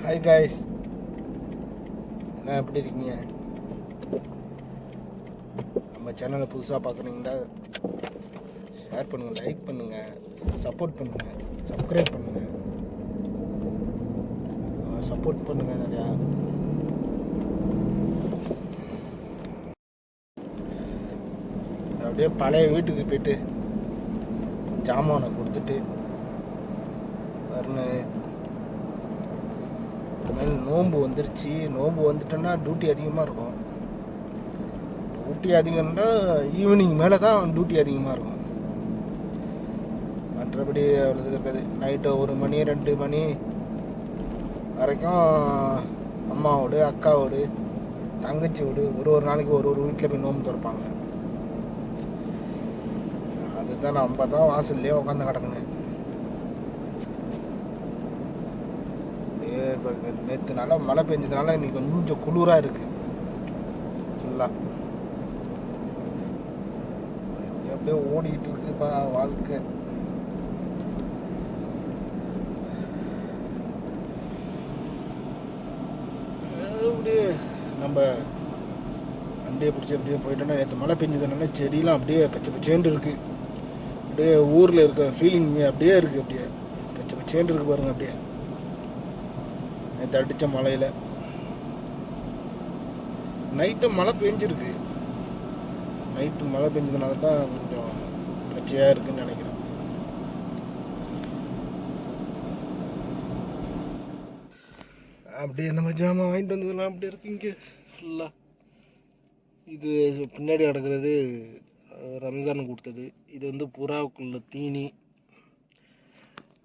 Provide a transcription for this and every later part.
Hi guys, என்ன எப்படி இருக்கீங்க? நம்ம சேனலை புதுசாக பார்க்குறீங்களா? ஷேர் பண்ணுங்கள், லைக் பண்ணுங்கள், சப்போர்ட் பண்ணுங்கள், சப்ஸ்கிரைப் பண்ணுங்கள், சப்போர்ட் பண்ணுங்கள் நிறையா. அப்படியே பழைய வீட்டுக்கு போயிட்டு ஜாமானை கொடுத்துட்டு வரணும். அதுமாதிரி நோன்பு வந்துருச்சு. நோன்பு வந்துட்டோன்னா டியூட்டி அதிகமாக இருக்கும். டியூட்டி அதிகம்னா ஈவினிங் மேலே தான் டியூட்டி அதிகமாக இருக்கும். மற்றபடி அவ்வளோ இருக்காது. நைட்டு 1 மணி 2 மணி வரைக்கும் அம்மாவோடு அக்காவோடு தங்கச்சியோடு ஒரு நாளைக்கு ஒரு வீட்டில் போய் நோன்பு திறப்பாங்க. அதுதான் நம்ம தான் வாசல்லையே உட்காந்து கிடக்கணும். இப்போ நேற்று நல்லா மழை பெஞ்சதுனால இன்னைக்கு கொஞ்சம் குளிராக இருக்குது ஃபுல்லாக. அப்படியே ஓடிக்கிட்டு இருக்குப்பா வாழ்க்கை. அப்படியே நம்ம வண்டியை பிடிச்சி அப்படியே போயிட்டோன்னா, நேற்று மழை பெஞ்சதுனால செடியெலாம் அப்படியே பச்சை பச்சேண்டு இருக்குது. அப்படியே ஊரில் இருக்கிற ஃபீலிங் அப்படியே இருக்குது. அப்படியே பச்சை பச்சேண்டு இருக்குது பாருங்கள். அப்படியே நேற்று அடித்த மழையில் நைட்டு மழை பெஞ்சிருக்கு. நைட்டு மழை பெஞ்சதுனால தான் கொஞ்சம் பச்சையாக இருக்குன்னு நினைக்கிறேன். அப்படியே நம்ம ஜாமான் வாங்கிட்டு வந்ததுலாம் அப்படி இருக்கு இங்கே ஃபுல்லாக. இது பின்னாடி கிடக்கிறது ரம்ஜான் கொடுத்தது. இது வந்து புறாவுக்குள்ள தீனி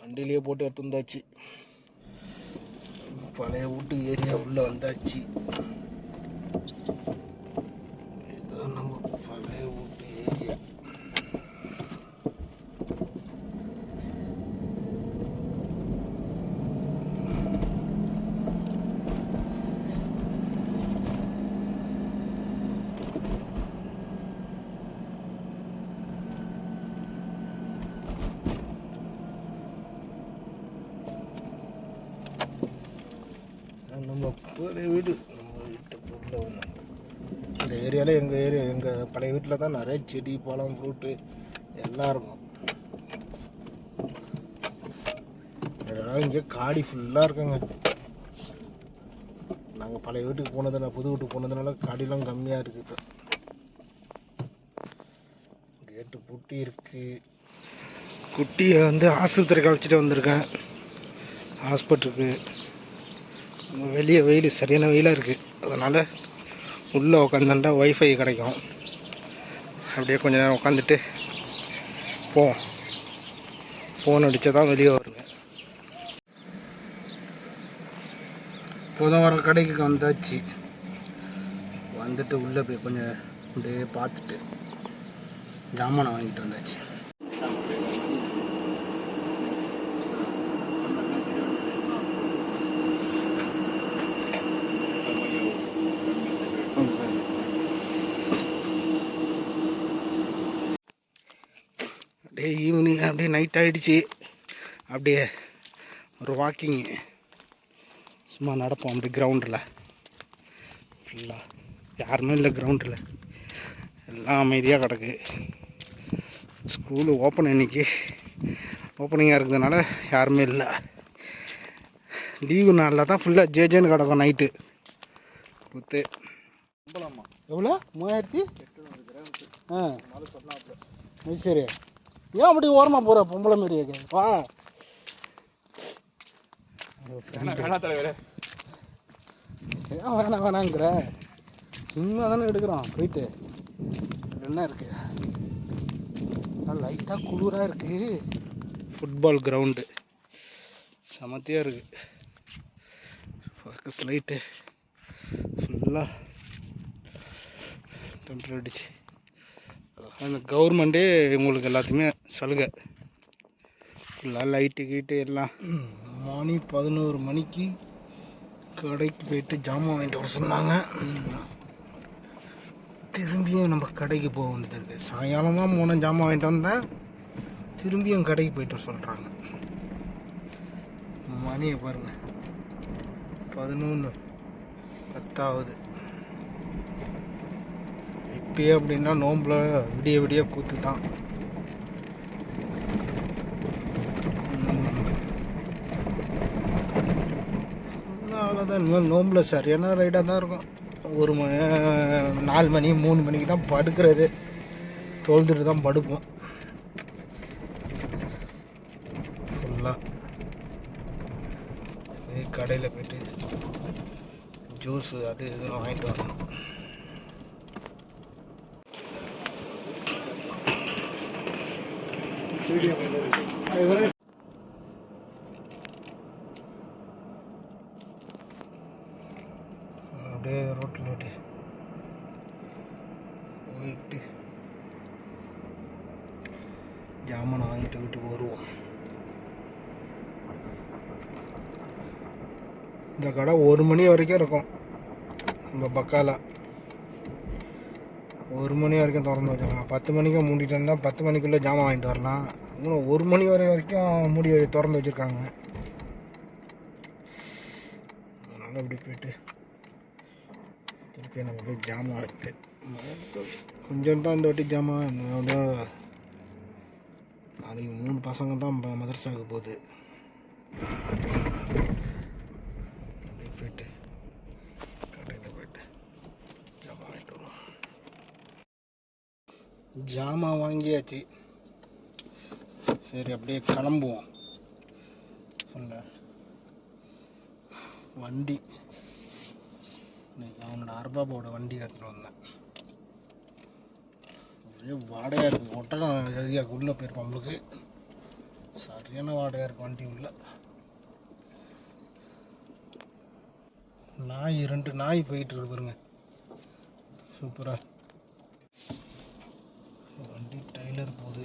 வண்டியிலேயே போட்டு எடுத்து வந்தாச்சு. பழைய வீட்டு ஏரியா உள்ள வந்தாச்சு. இதுதான் நம்ம பழைய வீட்டு ஏரியா. நம்ம பழைய வீடு, நம்ம வீட்டு பொருளை வந்து இந்த ஏரியாவில் எங்கள் பழைய வீட்டில் தான் நிறைய செடி பழம் ஃப்ரூட்டு எல்லாம் இருக்கும். அதனால் இங்கே காடி ஃபுல்லாக இருக்குங்க. நாங்கள் பழைய வீட்டுக்கு போனதுனால, புது வீட்டுக்கு போனதுனால காடிலாம் கம்மியாக இருக்குது. இப்போ கேட்டு பூட்டி இருக்குது. குட்டியை வந்து ஆஸ்பத்திரிக்கு அழைச்சிட்டு வந்திருக்கேன். ஹாஸ்பிட்டலுக்கு வெளியே வெயில் சரியான வெயிலாக இருக்குது. அதனால் உள்ளே உட்காந்துட்டா ஒய்ஃபை கிடைக்கும். அப்படியே கொஞ்ச நேரம் உட்காந்துட்டு ஃபோன் அடித்தா தான் வெளியே வருங்க. வர கடைக்கு வந்தாச்சு. வந்துட்டு உள்ளே போய் கொஞ்சம் அப்படியே பார்த்துட்டு ஜாமானை வாங்கிட்டு வந்தாச்சு. அப்படியே ஈவினிங் அப்படியே நைட் ஆகிடுச்சு. அப்படியே ஒரு வாக்கிங்கு சும்மா நடப்போம். அப்படி கிரவுண்டில் ஃபுல்லாக யாருமே இல்லை. கிரவுண்டில் எல்லாம் அமைதியாக கிடக்கு. ஸ்கூலு இன்னைக்கு ஓப்பனிங்காக இருக்கிறதுனால யாருமே இல்லை. லீவு நாளில் தான் ஃபுல்லாக ஜேஜேன்னு கிடக்கும் நைட்டு. குத்து எவ்வளோ 3000? சரி, ஏன் அப்படி ஓரமாக போகிற பொம்பளை மாரியே வா. ஏன் வேணாங்கிற? சும்மா தானே எடுக்கிறோம் போயிட்டு. என்ன இருக்கு, லைட்டாக குளிராக இருக்குது. ஃபுட்பால் கிரவுண்டு சமத்தியாக இருக்குது. ஃபோக்கஸ் லைட்டு ஃபுல்லாக டெம்பரேச்சர் அடிச்சு. அந்த கவர்மெண்ட்டே உங்களுக்கு எல்லாத்தையுமே சலுகை. ஃபுல்லாக லைட்டு கீட்டு எல்லாம். மணி 11 மணிக்கு கடைக்கு போயிட்டு ஜாமான் வாங்கிட்டு வர சொன்னாங்க. திரும்பியும் நம்ம கடைக்கு போக வேண்டியது இருக்குது. சாயங்காலம் தான் போன ஜாமான் வாங்கிட்டு வந்தேன். திரும்பியும் கடைக்கு போயிட்டு சொல்கிறாங்க. மணியை பாருங்கள், 11:10 இப்பயே அப்படின்னா நோம்பில் விடிய விடிய கூத்து தான். அவ்வளோதான். இனிமேல் நோம்பில் சரியான ரைடாக தான் இருக்கும். 4 மணி 3 மணிக்கு தான் படுக்கிறது. தொழுதுட்டு தான் படுப்போம் ஃபுல்லாக. கடையில் போய்ட்டு ஜூஸு அது இதுன்னு வாங்கிட்டு வரணும். அப்படியே ரோட்டில் போயிட்டு ஜாமான் வாங்கிட்டு வீட்டுக்கு வருவோம். இந்த கடை 1 மணி வரைக்கும் இருக்கும். நம்ம பக்கால 1 மணி வரைக்கும் திறந்து வச்சிடலாம். 10 மணிக்கு மூடிட்டோம்னா 10 மணிக்குள்ளே ஜாமான் வாங்கிட்டு வரலாம். இன்னும் 1 மணி வரைக்கும் திறந்து வச்சுருக்காங்க. அதனால் அப்படி போயிட்டு திருப்பி நம்ம போய் ஜாமான் வாங்கிட்டு கொஞ்சம் தான் இந்த வாட்டி ஜாமான். நாளைக்கு 3 பசங்க தான் மதரசாவுக்கு போகுது. அப்படி போயிட்டு கடையில் போயிட்டு ஜாமான் வாங்கிட்டு வருவோம். ஜாமான் வாங்கியாச்சு. சரி அப்படியே கிளம்புவோம். சொல்ல வண்டி அவனோட அர்பாபோட வண்டி கட்டிட்டு வந்தேன். ஒரே வாடையாக இருக்குது. ஒட்டகம் ஏரியாவுக்கு உள்ளே போயிருக்கோம். நம்மளுக்கு சரியான வாடையாக இருக்குது வண்டி உள்ள. நாய் 2 நாய் போயிட்டு இருக்கு பாருங்க. சூப்பராக வண்டி டைலர் போகுது.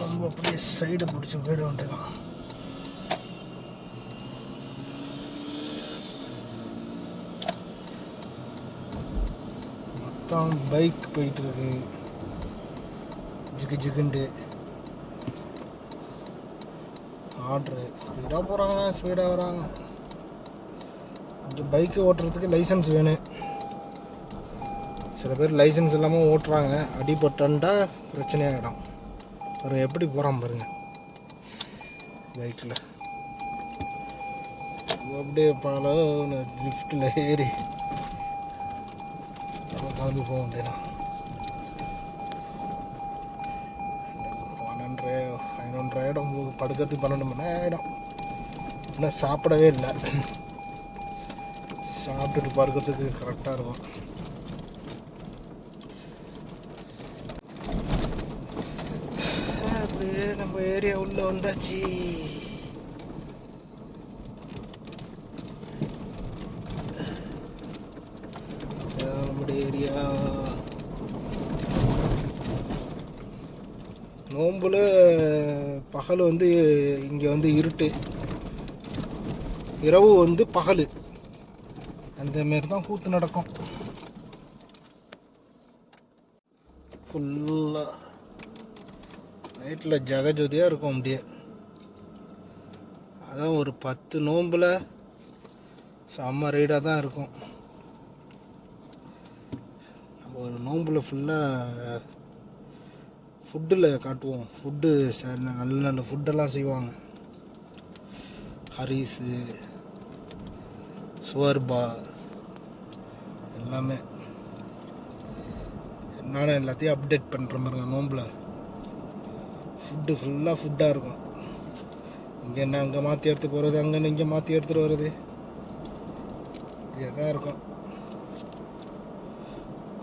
நம்ம அப்படியே சைடை பிடிச்சி போயிட வேண்டியதான். மொத்தம் பைக் போயிட்டு இருக்கு. ஜிகு ஜிகுண்டு ஆர்டரு. ஸ்பீடாக போகிறாங்க, ஸ்பீடாக வராங்க. இந்த பைக்கு ஓட்டுறதுக்கு லைசன்ஸ் வேணும். சில பேர் லைசன்ஸ் இல்லாமல் ஓட்டுறாங்க. அடிபட்டா பிரச்சனையாகிடும். பாருங்க எப்படி போகிறான் பாருங்க பைக்கில். அப்படியே பல லிஃப்டில் ஏறி கிளம்பி போக வேண்டியதான். 500 ஆகிடும். படுக்கிறதுக்கு 12 மணி ஆகிடும். இன்னும் சாப்பிடவே இல்லை. சாப்பிட்டுட்டு படுக்கிறதுக்கு கரெக்டாக இருக்கும். அப்படியே நம்ம ஏரியா உள்ள வந்தாச்சு. நம்முடைய ஏரியா. நோம்புல பகல் இங்கே இருட்டு, இரவு பகல். அந்த மாரி தான் கூத்து நடக்கும். ஃபுல்லாக நைட்டில் ஜெகஜோதியாக இருக்கும் அப்படியே. அதான் ஒரு 10 நோம்பில் செம்ம ரைடாக தான் இருக்கும். நம்ம ஒரு நோம்பில் ஃபுல்லாக ஃபுட்டில் காட்டுவோம். ஃபுட்டு சரி நல்ல நல்ல ஃபுட்டெல்லாம் செய்வாங்க. ஹரீஸு, சுவர்பா எல்லாமே. நானும் எல்லாத்தையும் அப்டேட் பண்ணுறேன் பாருங்க. நோம்பில் ஃபுட்டு ஃபுல்லாக ஃபுட்டாக இருக்கும். இங்கே என்ன அங்கே மாற்றி எடுத்து போகிறது, அங்கே இங்கே மாற்றி எடுத்துகிட்டு வர்றது, இதுதான் இருக்கும்.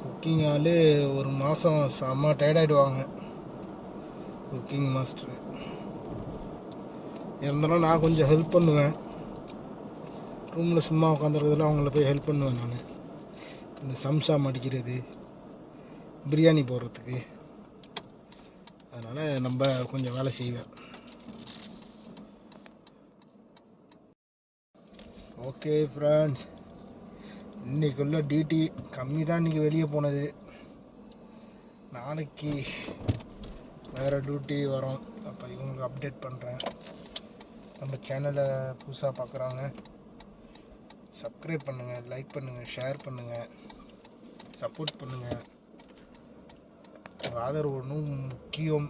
குக்கிங் ஆள் ஒரு மாதம் செம்ம டயர்டாகிடுவாங்க. குக்கிங் மாஸ்டரு இருந்தாலும் நான் கொஞ்சம் ஹெல்ப் பண்ணுவேன். ரூமில் சும்மா உட்காந்துருக்கிறதுல அவங்கள போய் ஹெல்ப் பண்ணுவேன் நான். இந்த சம்சா மடிக்கிறது, பிரியாணி போடுறதுக்கு, அதனால் நம்ம கொஞ்சம் வேலை செய்வேன். ஓகே ஃப்ரெண்ட்ஸ், இன்றைக்குள்ள டிடி கம்மி தான் இன்றைக்கி வெளியே போனது. நாளைக்கு வேறு டியூட்டி வரும். அப்போ இவங்களுக்கு அப்டேட் பண்ணுறேன். நம்ம சேனலை புதுசாக பார்க்குறாங்க, சப்ஸ்கிரைப் பண்ணுங்கள், லைக் பண்ணுங்கள், ஷேர் பண்ணுங்கள், சப்போர்ட் பண்ணுங்கள். ஆதரவு ஒன்றும் முக்கியம்.